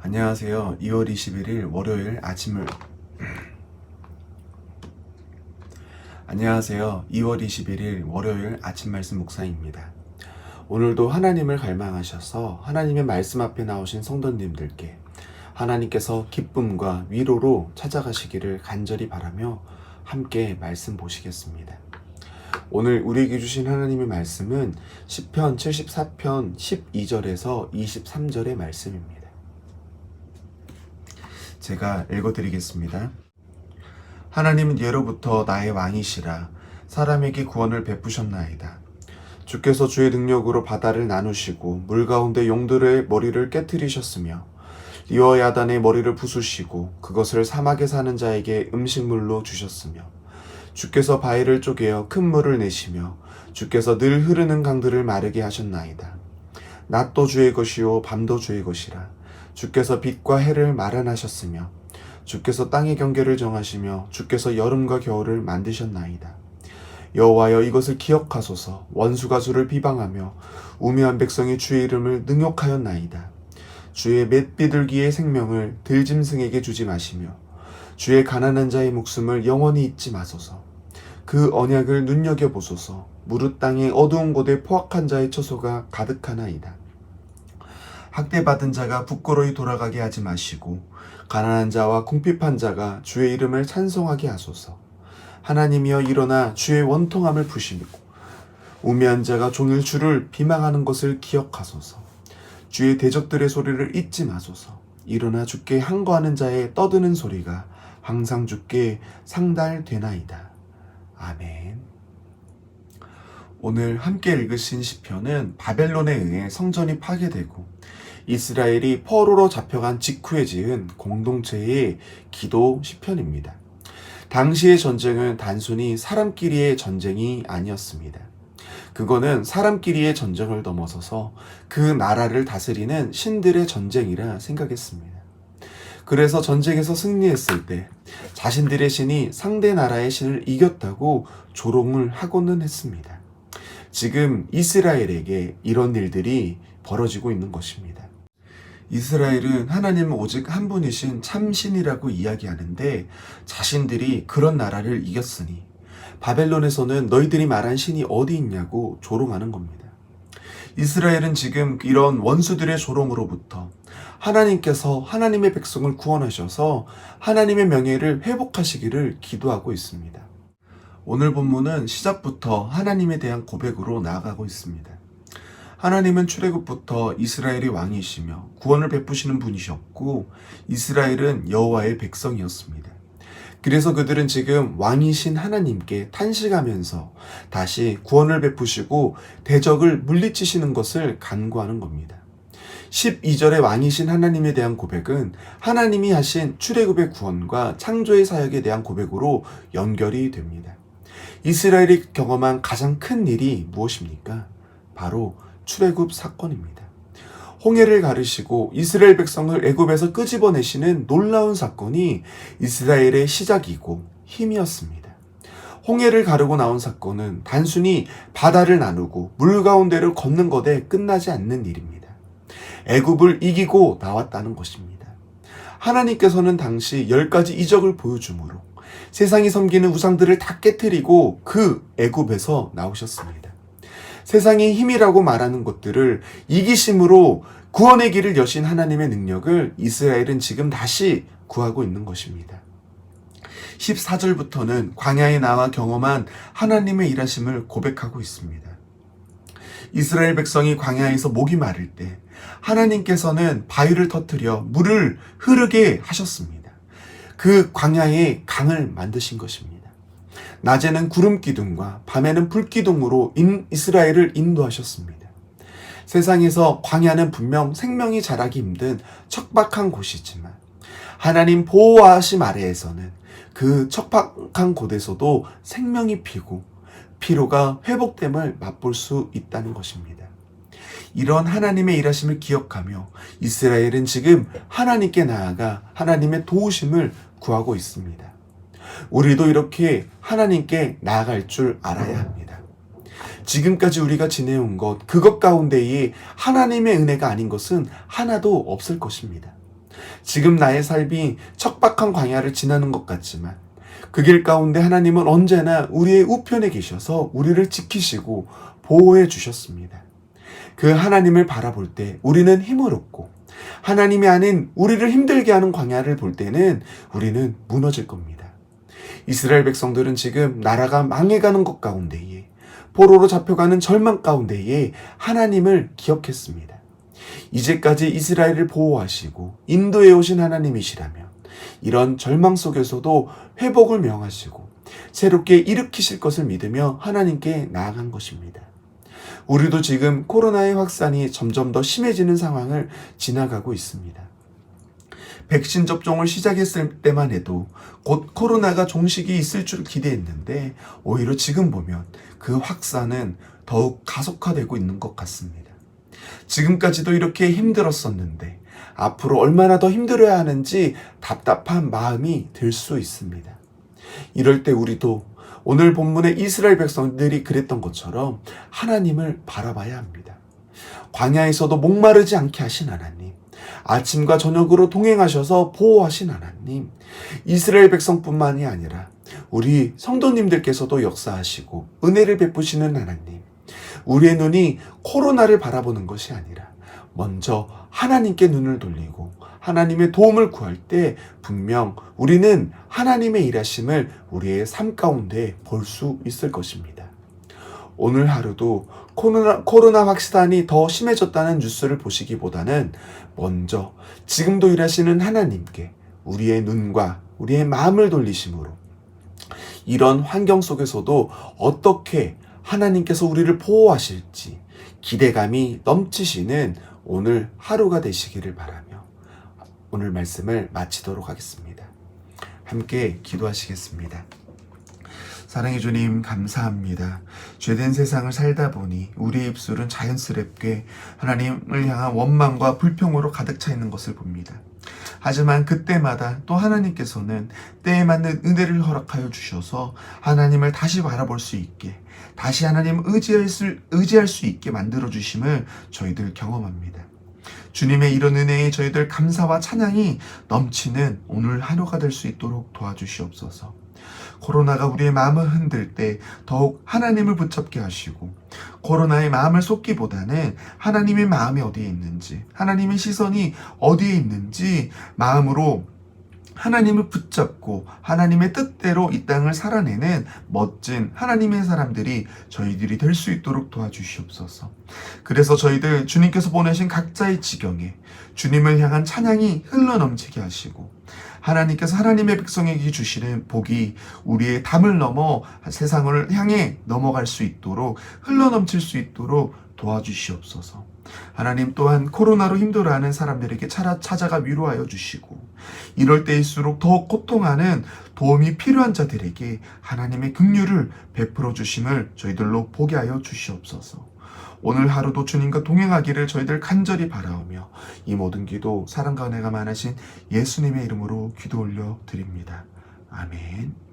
안녕하세요. 2월 21일 월요일 아침을 안녕하세요. 2월 21일 월요일 아침 말씀 묵상입니다. 오늘도 하나님을 갈망하셔서 하나님의 말씀 앞에 나오신 성도님들께 하나님께서 기쁨과 위로로 찾아가시기를 간절히 바라며 함께 말씀 보시겠습니다. 오늘 우리에게 주신 하나님의 말씀은 시편 74편 12절에서 23절의 말씀입니다. 제가 읽어드리겠습니다. 하나님은 예로부터 나의 왕이시라. 사람에게 구원을 베푸셨나이다. 주께서 주의 능력으로 바다를 나누시고 물 가운데 용들의 머리를 깨뜨리셨으며 리워야단의 머리를 부수시고 그것을 사막에 사는 자에게 음식물로 주셨으며 주께서 바위를 쪼개어 큰 물을 내시며 주께서 늘 흐르는 강들을 마르게 하셨나이다. 낮도 주의 것이요 밤도 주의 것이라. 주께서 빛과 해를 마련하셨으며 주께서 땅의 경계를 정하시며 주께서 여름과 겨울을 만드셨나이다. 여호와여, 이것을 기억하소서. 원수가 주를 비방하며 우매한 백성이 주의 이름을 능욕하였나이다. 주의 맷 비둘기의 생명을 들짐승에게 주지 마시며 주의 가난한 자의 목숨을 영원히 잊지 마소서. 그 언약을 눈여겨보소서. 무릇 땅의 어두운 곳에 포악한 자의 처소가 가득하나이다. 학대받은 자가 부끄러이 돌아가게 하지 마시고 가난한 자와 궁핍한 자가 주의 이름을 찬송하게 하소서. 하나님이여, 일어나 주의 원통함을 푸시고 우매한 자가 종일 주를 비방하는 것을 기억하소서. 주의 대적들의 소리를 잊지 마소서. 일어나 주께 항거하는 자의 떠드는 소리가 항상 주께 상달되나이다. 아멘. 오늘 함께 읽으신 시편은 바벨론에 의해 성전이 파괴되고 이스라엘이 포로로 잡혀간 직후에 지은 공동체의 기도 시편입니다. 당시의 전쟁은 단순히 사람끼리의 전쟁이 아니었습니다. 그거는 사람끼리의 전쟁을 넘어서서 그 나라를 다스리는 신들의 전쟁이라 생각했습니다. 그래서 전쟁에서 승리했을 때 자신들의 신이 상대 나라의 신을 이겼다고 조롱을 하고는 했습니다. 지금 이스라엘에게 이런 일들이 벌어지고 있는 것입니다. 이스라엘은 하나님은 오직 한 분이신 참신이라고 이야기하는데 자신들이 그런 나라를 이겼으니 바벨론에서는 너희들이 말한 신이 어디 있냐고 조롱하는 겁니다. 이스라엘은 지금 이런 원수들의 조롱으로부터 하나님께서 하나님의 백성을 구원하셔서 하나님의 명예를 회복하시기를 기도하고 있습니다. 오늘 본문은 시작부터 하나님에 대한 고백으로 나아가고 있습니다. 하나님은 출애굽부터 이스라엘의 왕이시며 구원을 베푸시는 분이셨고 이스라엘은 여호와의 백성이었습니다. 그래서 그들은 지금 왕이신 하나님께 탄식하면서 다시 구원을 베푸시고 대적을 물리치시는 것을 간구하는 겁니다. 12절의 왕이신 하나님에 대한 고백은 하나님이 하신 출애굽의 구원과 창조의 사역에 대한 고백으로 연결이 됩니다. 이스라엘이 경험한 가장 큰 일이 무엇입니까? 바로 출애굽 사건입니다. 홍해를 가르시고 이스라엘 백성을 애굽에서 끄집어내시는 놀라운 사건이 이스라엘의 시작이고 힘이었습니다. 홍해를 가르고 나온 사건은 단순히 바다를 나누고 물 가운데를 걷는 것에 끝나지 않는 일입니다. 애굽을 이기고 나왔다는 것입니다. 하나님께서는 당시 10가지 이적을 보여주므로 세상이 섬기는 우상들을 다 깨뜨리고 그 애굽에서 나오셨습니다. 세상의 힘이라고 말하는 것들을 이기심으로 구원의 길을 여신 하나님의 능력을 이스라엘은 지금 다시 구하고 있는 것입니다. 14절부터는 광야에 나와 경험한 하나님의 일하심을 고백하고 있습니다. 이스라엘 백성이 광야에서 목이 마를 때 하나님께서는 바위를 터뜨려 물을 흐르게 하셨습니다. 그 광야에 강을 만드신 것입니다. 낮에는 구름 기둥과 밤에는 불 기둥으로 이스라엘을 인도하셨습니다. 세상에서 광야는 분명 생명이 자라기 힘든 척박한 곳이지만 하나님 보호하심 아래에서는 그 척박한 곳에서도 생명이 피고 피로가 회복됨을 맛볼 수 있다는 것입니다. 이런 하나님의 일하심을 기억하며 이스라엘은 지금 하나님께 나아가 하나님의 도우심을 구하고 있습니다. 우리도 이렇게 하나님께 나아갈 줄 알아야 합니다. 지금까지 우리가 지내온 것, 그것 가운데에 하나님의 은혜가 아닌 것은 하나도 없을 것입니다. 지금 나의 삶이 척박한 광야를 지나는 것 같지만 그 길 가운데 하나님은 언제나 우리의 우편에 계셔서 우리를 지키시고 보호해 주셨습니다. 그 하나님을 바라볼 때 우리는 힘을 얻고 하나님이 아닌 우리를 힘들게 하는 광야를 볼 때는 우리는 무너질 겁니다. 이스라엘 백성들은 지금 나라가 망해가는 것 가운데에 포로로 잡혀가는 절망 가운데에 하나님을 기억했습니다. 이제까지 이스라엘을 보호하시고 인도해 오신 하나님이시라면 이런 절망 속에서도 회복을 명하시고 새롭게 일으키실 것을 믿으며 하나님께 나아간 것입니다. 우리도 지금 코로나의 확산이 점점 더 심해지는 상황을 지나가고 있습니다. 백신 접종을 시작했을 때만 해도 곧 코로나가 종식이 있을 줄 기대했는데 오히려 지금 보면 그 확산은 더욱 가속화되고 있는 것 같습니다. 지금까지도 이렇게 힘들었었는데 앞으로 얼마나 더 힘들어야 하는지 답답한 마음이 들 수 있습니다. 이럴 때 우리도 오늘 본문의 이스라엘 백성들이 그랬던 것처럼 하나님을 바라봐야 합니다. 광야에서도 목마르지 않게 하신 하나님, 아침과 저녁으로 동행하셔서 보호하신 하나님, 이스라엘 백성뿐만이 아니라 우리 성도님들께서도 역사하시고 은혜를 베푸시는 하나님, 우리의 눈이 코로나를 바라보는 것이 아니라 먼저 하나님께 눈을 돌리고 하나님의 도움을 구할 때 분명 우리는 하나님의 일하심을 우리의 삶 가운데 볼 수 있을 것입니다. 오늘 하루도 코로나 확산이 더 심해졌다는 뉴스를 보시기보다는 먼저 지금도 일하시는 하나님께 우리의 눈과 우리의 마음을 돌리심으로 이런 환경 속에서도 어떻게 하나님께서 우리를 보호하실지 기대감이 넘치시는 오늘 하루가 되시기를 바라며 오늘 말씀을 마치도록 하겠습니다. 함께 기도하시겠습니다. 사랑해 주님 감사합니다. 죄된 세상을 살다 보니 우리의 입술은 자연스럽게 하나님을 향한 원망과 불평으로 가득 차 있는 것을 봅니다. 하지만 그때마다 또 하나님께서는 때에 맞는 은혜를 허락하여 주셔서 하나님을 다시 바라볼 수 있게, 다시 하나님을 의지할 수 있게 만들어 주심을 저희들 경험합니다. 주님의 이런 은혜에 저희들 감사와 찬양이 넘치는 오늘 하루가 될 수 있도록 도와주시옵소서. 코로나가 우리의 마음을 흔들 때 더욱 하나님을 붙잡게 하시고 코로나의 마음을 쏟기보다는 하나님의 마음이 어디에 있는지, 하나님의 시선이 어디에 있는지 마음으로 하나님을 붙잡고 하나님의 뜻대로 이 땅을 살아내는 멋진 하나님의 사람들이 저희들이 될 수 있도록 도와주시옵소서. 그래서 저희들 주님께서 보내신 각자의 지경에 주님을 향한 찬양이 흘러넘치게 하시고 하나님께서 하나님의 백성에게 주시는 복이 우리의 담을 넘어 세상을 향해 넘어갈 수 있도록 흘러넘칠 수 있도록 도와주시옵소서. 하나님 또한 코로나로 힘들어하는 사람들에게 찾아가 위로하여 주시고 이럴 때일수록 더 고통하는 도움이 필요한 자들에게 하나님의 긍휼을 베풀어 주심을 저희들로 보게 하여 주시옵소서. 오늘 하루도 주님과 동행하기를 저희들 간절히 바라오며 이 모든 기도 사랑과 은혜가 많으신 예수님의 이름으로 기도 올려 드립니다. 아멘.